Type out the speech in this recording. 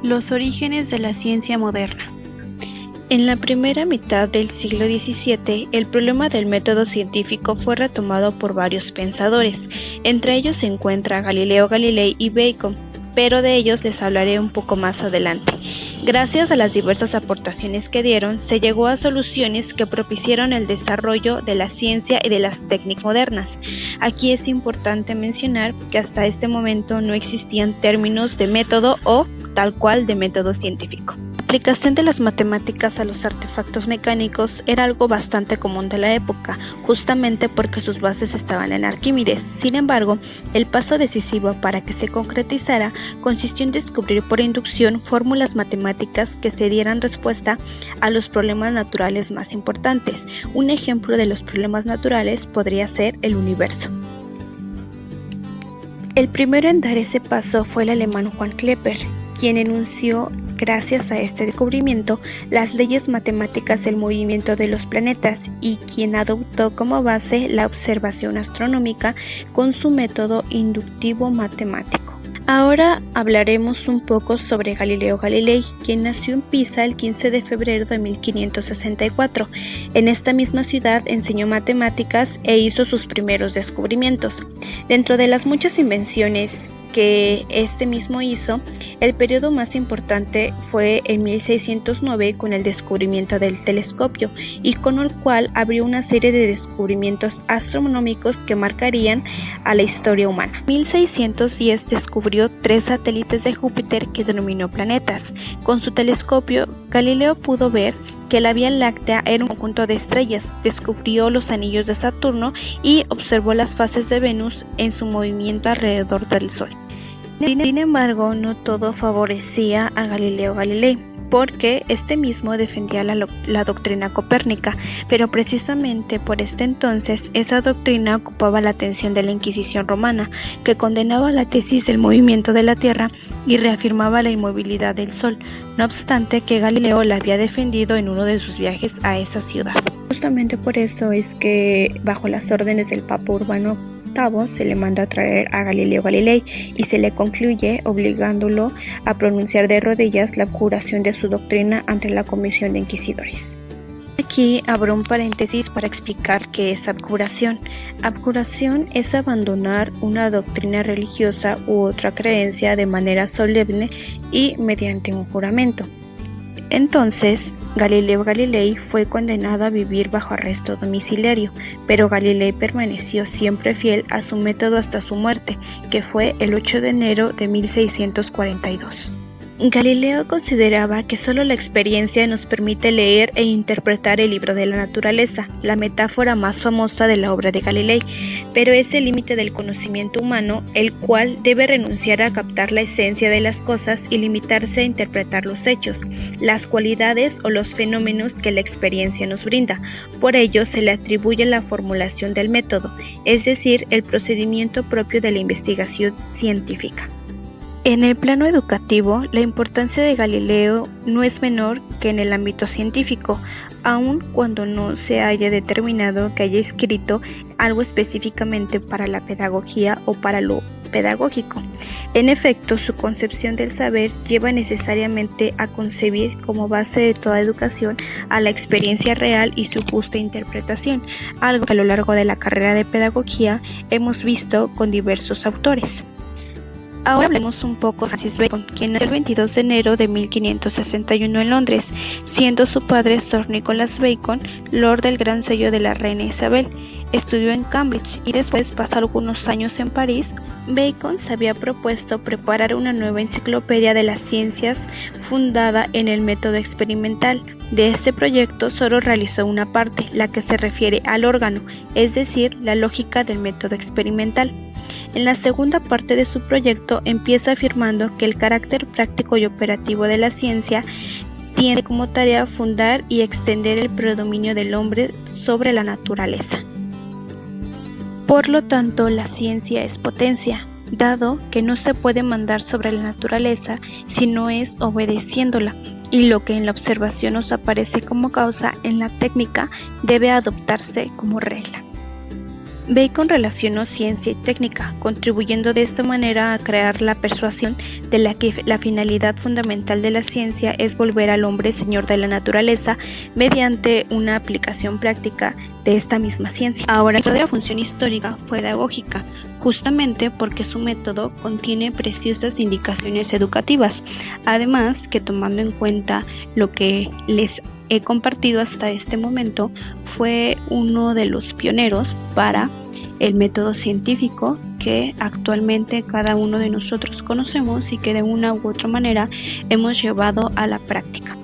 Los orígenes de la ciencia moderna. En la primera mitad del siglo XVII, el problema del método científico fue retomado por varios pensadores. Entre ellos se encuentra Galileo Galilei y Bacon, pero de ellos les hablaré un poco más adelante. Gracias a las diversas aportaciones que dieron, se llegó a soluciones que propiciaron el desarrollo de la ciencia y de las técnicas modernas. Aquí es importante mencionar que hasta este momento no existían términos de método o tal cual de método científico. La aplicación de las matemáticas a los artefactos mecánicos era algo bastante común de la época, justamente porque sus bases estaban en Arquímedes. Sin embargo, el paso decisivo para que se concretizara consistió en descubrir por inducción fórmulas matemáticas que se dieran respuesta a los problemas naturales más importantes. Un ejemplo de los problemas naturales podría ser el universo. El primero en dar ese paso fue el alemán Juan Kepler, quien enunció, gracias a este descubrimiento, las leyes matemáticas del movimiento de los planetas y quien adoptó como base la observación astronómica con su método inductivo matemático. Ahora hablaremos un poco sobre Galileo Galilei, quien nació en Pisa el 15 de febrero de 1564. En esta misma ciudad enseñó matemáticas e hizo sus primeros descubrimientos. Dentro de las muchas invenciones que este mismo hizo, el periodo más importante fue en 1609 con el descubrimiento del telescopio y con el cual abrió una serie de descubrimientos astronómicos que marcarían a la historia humana. En 1610 descubrió 3 satélites de Júpiter que denominó planetas. Con su telescopio, Galileo pudo ver que la Vía Láctea era un conjunto de estrellas, descubrió los anillos de Saturno y observó las fases de Venus en su movimiento alrededor del Sol. Sin embargo, no todo favorecía a Galileo Galilei, porque este mismo defendía la doctrina copérnica, pero precisamente por este entonces esa doctrina ocupaba la atención de la Inquisición romana, que condenaba la tesis del movimiento de la Tierra y reafirmaba la inmovilidad del Sol, no obstante que Galileo la había defendido en uno de sus viajes a esa ciudad. Justamente por eso es que bajo las órdenes del Papa Urbano VIII se le manda a traer a Galileo Galilei y se le concluye obligándolo a pronunciar de rodillas la abjuración de su doctrina ante la comisión de inquisidores. Aquí abro un paréntesis para explicar qué es abjuración. Abjuración es abandonar una doctrina religiosa u otra creencia de manera solemne y mediante un juramento. Entonces, Galileo Galilei fue condenado a vivir bajo arresto domiciliario, pero Galilei permaneció siempre fiel a su método hasta su muerte, que fue el 8 de enero de 1642. Galileo consideraba que solo la experiencia nos permite leer e interpretar el libro de la naturaleza, la metáfora más famosa de la obra de Galilei, pero es el límite del conocimiento humano, el cual debe renunciar a captar la esencia de las cosas y limitarse a interpretar los hechos, las cualidades o los fenómenos que la experiencia nos brinda. Por ello se le atribuye la formulación del método, es decir, el procedimiento propio de la investigación científica. En el plano educativo, la importancia de Galileo no es menor que en el ámbito científico, aun cuando no se haya determinado que haya escrito algo específicamente para la pedagogía o para lo pedagógico. En efecto, su concepción del saber lleva necesariamente a concebir como base de toda educación a la experiencia real y su justa interpretación, algo que a lo largo de la carrera de pedagogía hemos visto con diversos autores. Ahora hablemos un poco de Francis Bacon, quien nació el 22 de enero de 1561 en Londres, siendo su padre Sir Nicholas Bacon, Lord del Gran Sello de la Reina Isabel. Estudió en Cambridge y después pasó algunos años en París. Bacon se había propuesto preparar una nueva enciclopedia de las ciencias fundada en el método experimental. De este proyecto solo realizó una parte, la que se refiere al órgano, es decir, la lógica del método experimental. En la segunda parte de su proyecto empieza afirmando que el carácter práctico y operativo de la ciencia tiene como tarea fundar y extender el predominio del hombre sobre la naturaleza. Por lo tanto, la ciencia es potencia, dado que no se puede mandar sobre la naturaleza si no es obedeciéndola, y lo que en la observación nos aparece como causa en la técnica debe adoptarse como regla. Bacon relacionó ciencia y técnica, contribuyendo de esta manera a crear la persuasión de la que la finalidad fundamental de la ciencia es volver al hombre señor de la naturaleza mediante una aplicación práctica de esta misma ciencia. Ahora, la verdadera función histórica fue pedagógica, justamente porque su método contiene preciosas indicaciones educativas, además que tomando en cuenta lo que les he compartido hasta este momento, fue uno de los pioneros para el método científico que actualmente cada uno de nosotros conocemos y que de una u otra manera hemos llevado a la práctica.